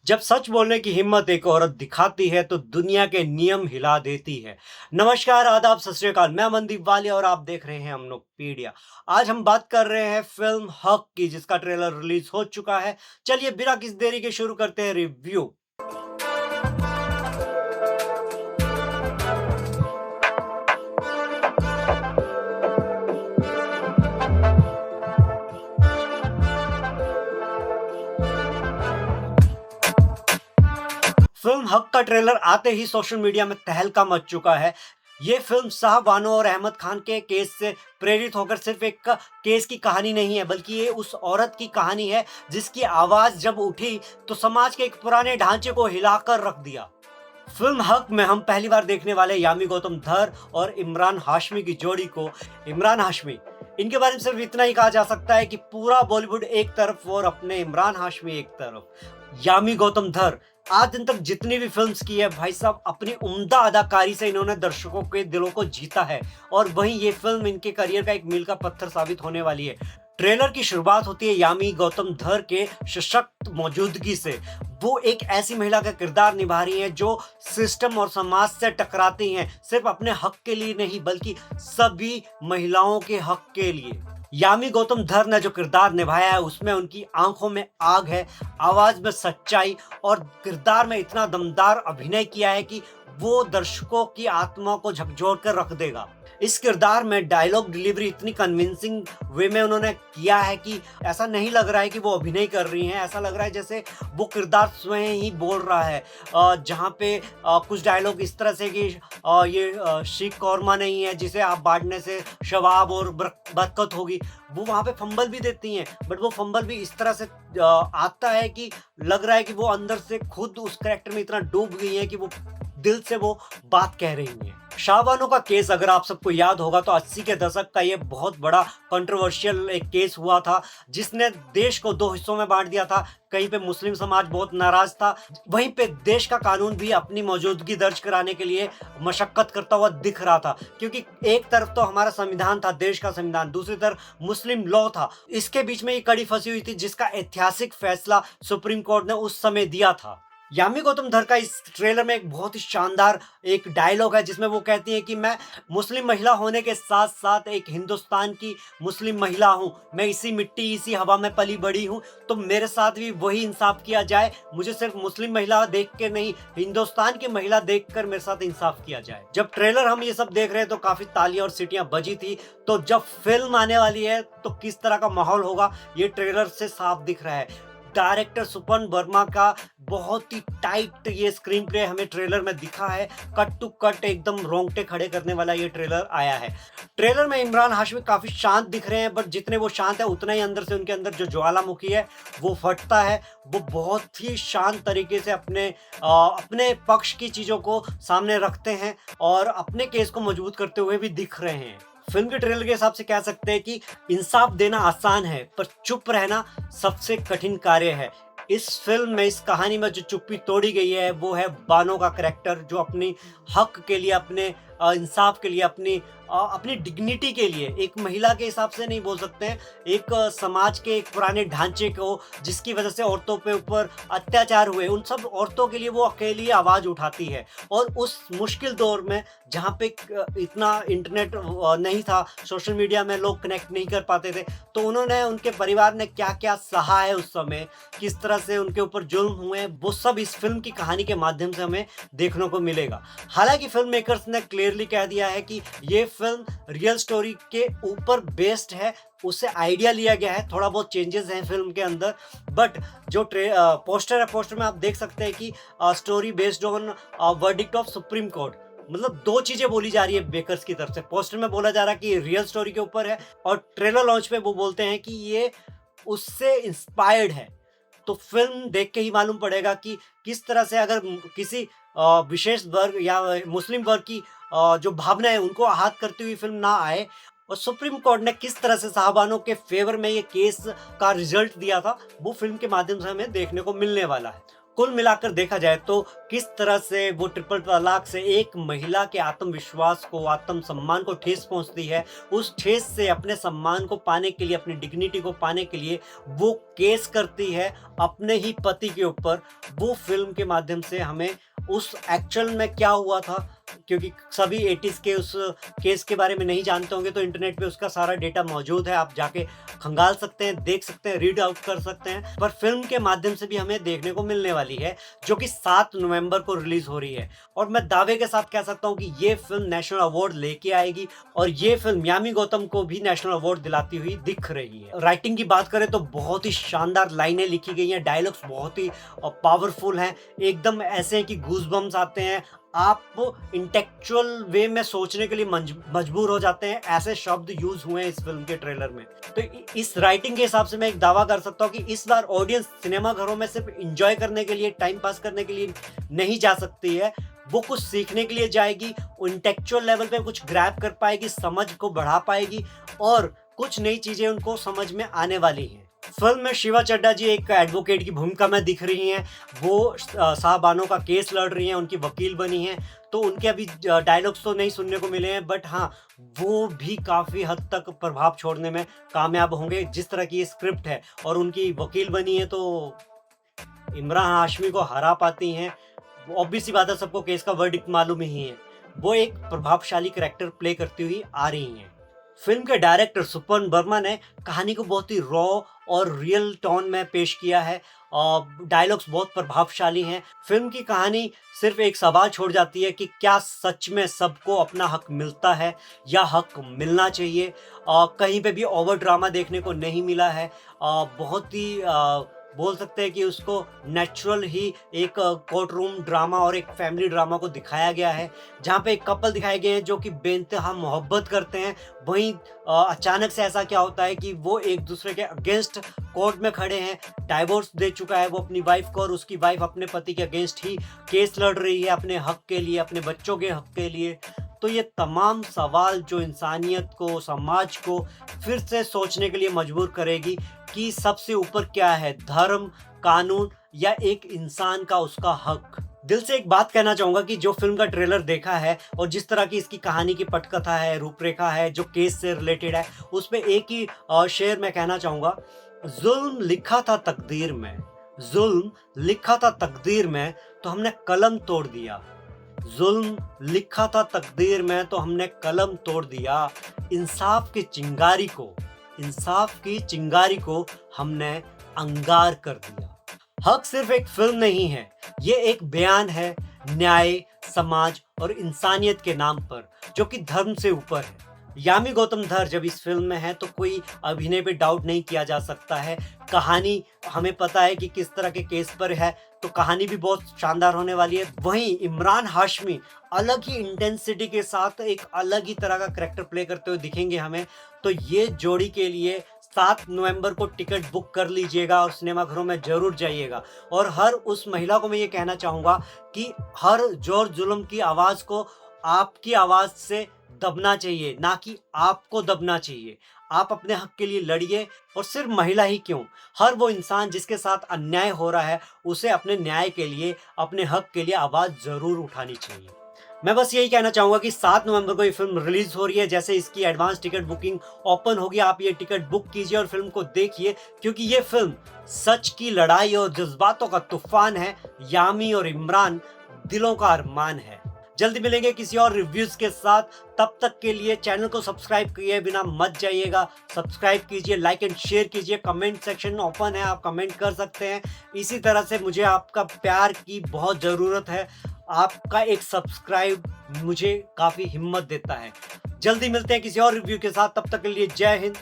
जब सच बोलने की हिम्मत एक औरत दिखाती है तो दुनिया के नियम हिला देती है। नमस्कार, आदाब, सत श्री अकाल। मैं अमनदीप वालिया और आप देख रहे हैं हम लोग पीडिया। आज हम बात कर रहे हैं फिल्म हक की, जिसका ट्रेलर रिलीज हो चुका है। चलिए बिना किसी देरी के शुरू करते हैं रिव्यू। फिल्म हक का ट्रेलर आते ही सोशल मीडिया में तहलका मच चुका है। ये फिल्म शाह बानो और अहमद खान के केस से प्रेरित होकर सिर्फ एक केस की कहानी नहीं है, बल्कि ये उस औरत की कहानी है जिसकी आवाज जब उठी तो समाज के एक पुराने ढांचे को हिलाकर रख दिया। फिल्म हक में हम पहली बार देखने वाले यामी गौतम धर और इमरान हाशमी की जोड़ी को। इमरान हाशमी, इनके बारे में सिर्फ इतना ही कहा जा सकता है कि पूरा बॉलीवुड एक तरफ और अपने इमरान हाशमी एक तरफ। यामी गौतम धर आज दिन तक जितनी भी फिल्म्स की है, भाई साहब, अपनी उम्दा अदाकारी से इन्होंने दर्शकों के दिलों को जीता है और वहीं ये फिल्म इनके करियर का एक मील का पत्थर साबित होने वाली है। ट्रेलर की शुरुआत होती है यामी गौतम धर के सशक्त मौजूदगी से। वो एक ऐसी महिला का किरदार निभा रही हैं जो सिस्टम और समाज से टकराती हैं, सिर्फ अपने हक के लिए नहीं बल्कि सभी महिलाओं के हक के लिए। यामी गौतम धर ने जो किरदार निभाया है उसमें उनकी आंखों में आग है, आवाज में सच्चाई और किरदार में इतना दमदार अभिनय किया है कि वो दर्शकों की आत्मा को झकझोर कर रख देगा। इस किरदार में डायलॉग डिलीवरी इतनी कन्विंसिंग वे में उन्होंने किया है कि ऐसा नहीं लग रहा है कि वो अभिनय कर रही हैं, ऐसा लग रहा है जैसे वो किरदार स्वयं ही बोल रहा है। जहाँ पे कुछ डायलॉग इस तरह से कि ये शीख कौरमा नहीं है जिसे आप बांटने से शवाब और बरकत होगी, वो वहाँ पे फंबल भी देती हैं, बट वो फंबल भी इस तरह से आता है कि लग रहा है कि वो अंदर से खुद उस कैरेक्टर में इतना डूब गई है कि वो दिल से वो बात कह रही हैं। शाहबानो का केस अगर आप सबको याद होगा तो 80 के दशक का ये बहुत बड़ा कंट्रोवर्शियल एक केस हुआ था जिसने देश को दो हिस्सों में बांट दिया था। कहीं पे मुस्लिम समाज बहुत नाराज था, वहीं पे देश का कानून भी अपनी मौजूदगी दर्ज कराने के लिए मशक्कत करता हुआ दिख रहा था, क्योंकि एक तरफ तो हमारा संविधान था, देश का संविधान, दूसरी तरफ मुस्लिम लॉ था। इसके बीच में ये कड़ी फंसी हुई थी जिसका ऐतिहासिक फैसला सुप्रीम कोर्ट ने उस समय दिया था। यामी गौतम धर का इस ट्रेलर में एक बहुत ही शानदार एक डायलॉग है जिसमें वो कहती है कि मैं मुस्लिम महिला होने के साथ साथ एक हिंदुस्तान की मुस्लिम महिला हूँ, मैं इसी मिट्टी इसी हवा में पली बड़ी हूँ, तो मेरे साथ भी वही इंसाफ किया जाए। मुझे सिर्फ मुस्लिम महिला देख के नहीं, हिंदुस्तान की महिला देखकर मेरे साथ इंसाफ किया जाए। जब ट्रेलर हम ये सब देख रहे हैं तो काफी तालियां और सीटियां बजी थी, तो जब फिल्म आने वाली है तो किस तरह का माहौल होगा ये ट्रेलर से साफ दिख रहा है। डायरेक्टर सुपन वर्मा का बहुत ही टाइट ये स्क्रीन प्ले हमें ट्रेलर में दिखा है। कट टू कट एकदम रोंगटे खड़े करने वाला ये ट्रेलर आया है। ट्रेलर में इमरान हाशमी काफी शांत दिख रहे हैं, बट जितने वो शांत है उतना ही अंदर से उनके अंदर जो ज्वालामुखी है वो फटता है। वो बहुत ही शांत तरीके से अपने पक्ष की चीजों को सामने रखते हैं और अपने केस को मजबूत करते हुए भी दिख रहे हैं। फिल्म के ट्रेलर के हिसाब से कह सकते हैं कि इंसाफ देना आसान है पर चुप रहना सबसे कठिन कार्य है। इस फिल्म में, इस कहानी में जो चुप्पी तोड़ी गई है वो है बानो का करैक्टर, जो अपनी हक के लिए, अपने इंसाफ के लिए, अपनी डिग्निटी के लिए, एक महिला के हिसाब से नहीं बोल सकते हैं, एक समाज के एक पुराने ढांचे को जिसकी वजह से औरतों पे ऊपर अत्याचार हुए, उन सब औरतों के लिए वो अकेली आवाज उठाती है। और उस मुश्किल दौर में जहाँ पे इतना इंटरनेट नहीं था, सोशल मीडिया में लोग कनेक्ट नहीं कर पाते थे, तो उन्होंने, उनके परिवार ने क्या क्या सहा है उस समय, किस तरह से उनके ऊपर जुल्म हुए, वो सब इस फिल्म की कहानी के माध्यम से हमें देखने को मिलेगा। हालांकि फिल्म मेकर्स ने क्लियरली कह दिया है कि ये फिल्म रियल स्टोरी के ऊपर बेस्ड है, उससे आइडिया लिया गया है, थोड़ा बहुत चेंजेस हैं फिल्म के अंदर। बट जो पोस्टर है, पोस्टर में आप देख सकते हैं कि story based on verdict of supreme court. मतलब दो चीजें बोली जा रही है बेकर्स की तरफ से। पोस्टर में बोला जा रहा है कि रियल स्टोरी के ऊपर है, और ट्रेलर लॉन्च पे वो बोलते हैं कि ये उससे इंस्पायर्ड है। तो फिल्म देख के ही मालूम पड़ेगा कि किस तरह से, अगर किसी विशेष वर्ग या मुस्लिम वर्ग की जो भावना है उनको आहत करती हुई फिल्म ना आए, और सुप्रीम कोर्ट ने किस तरह से साहबानों के फेवर में ये केस का रिजल्ट दिया था, वो फिल्म के माध्यम से हमें देखने को मिलने वाला है। कुल मिलाकर देखा जाए तो किस तरह से वो ट्रिपल तलाक से एक महिला के आत्मविश्वास को, आत्मसम्मान को ठेस पहुँचती है। उस ठेस से अपने सम्मान को पाने के लिए, अपनी डिग्निटी को पाने के लिए वो केस करती है अपने ही पति के ऊपर। वो फ़िल्म के माध्यम से हमें उस एक्चुअल में क्या हुआ था, क्योंकि सभी 80s के उस केस के बारे में नहीं जानते होंगे, तो इंटरनेट पे उसका सारा डेटा मौजूद है। आप जाके खंगाल सकते हैं, देख सकते हैं, रीड आउट कर सकते हैं। पर फ़िल्म के माध्यम से भी हमें देखने को मिलने वाली है, जो कि 7 नवंबर को रिलीज़ हो रही है। और मैं दावे के साथ कह सकता हूँ कि ये फ़िल्म नेशनल अवार्ड लेके आएगी और ये फ़िल्म यामी गौतम को भी नेशनल अवार्ड दिलाती हुई दिख रही है। राइटिंग की बात करें तो बहुत ही शानदार लाइनें लिखी गई हैं, डायलॉग्स बहुत ही पावरफुल हैं, एकदम ऐसे हैं कि गूज़बम्प्स आते हैं। आप इंटेलेक्चुअल वे में सोचने के लिए मजबूर हो जाते हैं, ऐसे शब्द यूज़ हुए हैं इस फ़िल्म के ट्रेलर में। तो इस राइटिंग के हिसाब से मैं एक दावा कर सकता हूँ कि इस बार ऑडियंस सिनेमा घरों में सिर्फ एन्जॉय करने के लिए, टाइम पास करने के लिए नहीं जा सकती है। वो कुछ सीखने के लिए जाएगी, इंटेलेक्चुअल लेवल पे कुछ ग्रैब कर पाएगी, समझ को बढ़ा पाएगी और कुछ नई चीज़ें उनको समझ में आने वाली हैं। फ़िल्म में शिवा चड्ढा जी एक एडवोकेट की भूमिका में दिख रही हैं। वो साहब बानो का केस लड़ रही हैं, उनकी वकील बनी हैं। तो उनके अभी डायलॉग्स तो नहीं सुनने को मिले हैं, बट हाँ, वो भी काफ़ी हद तक प्रभाव छोड़ने में कामयाब होंगे। जिस तरह की ये स्क्रिप्ट है और उनकी वकील बनी है, तो इमरान हाशमी को हरा पाती हैं। ऑब्वियस सी बात है, सबको केस का वर्डिक्ट मालूम ही है। वो एक प्रभावशाली कैरेक्टर प्ले करती हुई आ रही हैं। फिल्म के डायरेक्टर सुपन वर्मा ने कहानी को बहुत ही रॉ और रियल टोन में पेश किया है। डायलॉग्स बहुत प्रभावशाली हैं। फिल्म की कहानी सिर्फ एक सवाल छोड़ जाती है कि क्या सच में सबको अपना हक मिलता है या हक मिलना चाहिए। कहीं पे भी ओवर ड्रामा देखने को नहीं मिला है। बहुत ही बोल सकते हैं कि उसको नेचुरल ही एक कोर्ट रूम ड्रामा और एक फैमिली ड्रामा को दिखाया गया है, जहाँ पे एक कपल दिखाए गए हैं जो कि बेइंतहा मोहब्बत करते हैं। वहीं अचानक से ऐसा क्या होता है कि वो एक दूसरे के अगेंस्ट कोर्ट में खड़े हैं। डाइवोर्स दे चुका है वो अपनी वाइफ को और उसकी वाइफ अपने पति के अगेंस्ट ही केस लड़ रही है अपने हक के लिए, अपने बच्चों के हक के लिए। तो ये तमाम सवाल जो इंसानियत को, समाज को फिर से सोचने के लिए मजबूर करेगी कि सबसे ऊपर क्या है, धर्म, कानून या एक इंसान का उसका हक। दिल से एक बात कहना चाहूँगा कि जो फ़िल्म का ट्रेलर देखा है और जिस तरह की इसकी कहानी की पटकथा है, रूपरेखा है, जो केस से रिलेटेड है, उसमें एक ही शेर मैं कहना चाहूँगा, ज़ुल्म लिखा था तकदीर में, ज़ुल्म लिखा था तकदीर में, तो हमने कलम तोड़ दिया। ज़ुल्म लिखा था तकदीर में तो हमने कलम तोड़ दिया। इंसाफ की चिंगारी को, इंसाफ की चिंगारी को हमने अंगार कर दिया। हक सिर्फ एक फिल्म नहीं है, ये एक बयान है न्याय, समाज और इंसानियत के नाम पर, जो कि धर्म से ऊपर है। यामी गौतम धर जब इस फिल्म में है तो कोई अभिनय पे डाउट नहीं किया जा सकता है। कहानी हमें पता है कि किस तरह के केस पर है, तो कहानी भी बहुत शानदार होने वाली है। वहीं इमरान हाशमी अलग ही इंटेंसिटी के साथ एक अलग ही तरह का करैक्टर प्ले करते हुए दिखेंगे हमें। तो ये जोड़ी के लिए 7 नवंबर को टिकट बुक कर लीजिएगा और सिनेमाघरों में ज़रूर जाइएगा। और हर उस महिला को मैं ये कहना चाहूँगा कि हर जोर जुल्म की आवाज़ को आपकी आवाज़ से दबना चाहिए, ना कि आपको दबना चाहिए। आप अपने हक के लिए लड़िए, और सिर्फ महिला ही क्यों, हर वो इंसान जिसके साथ अन्याय हो रहा है, उसे अपने न्याय के लिए, अपने हक के लिए आवाज़ ज़रूर उठानी चाहिए। मैं बस यही कहना चाहूँगा कि 7 नवंबर को ये फ़िल्म रिलीज़ हो रही है। जैसे इसकी एडवांस टिकट बुकिंग ओपन होगी, आप ये टिकट बुक कीजिए और फ़िल्म को देखिए, क्योंकि ये फ़िल्म सच की लड़ाई और जज़्बातों का तूफ़ान है। यामी और इमरान दिलों का अरमान है। जल्दी मिलेंगे किसी और रिव्यूज़ के साथ। तब तक के लिए चैनल को सब्सक्राइब किए बिना मत जाइएगा। सब्सक्राइब कीजिए, लाइक एंड शेयर कीजिए। कमेंट सेक्शन ओपन है, आप कमेंट कर सकते हैं। इसी तरह से मुझे आपका प्यार की बहुत ज़रूरत है। आपका एक सब्सक्राइब मुझे काफ़ी हिम्मत देता है। जल्दी मिलते हैं किसी और रिव्यू के साथ। तब तक के लिए जय हिंद,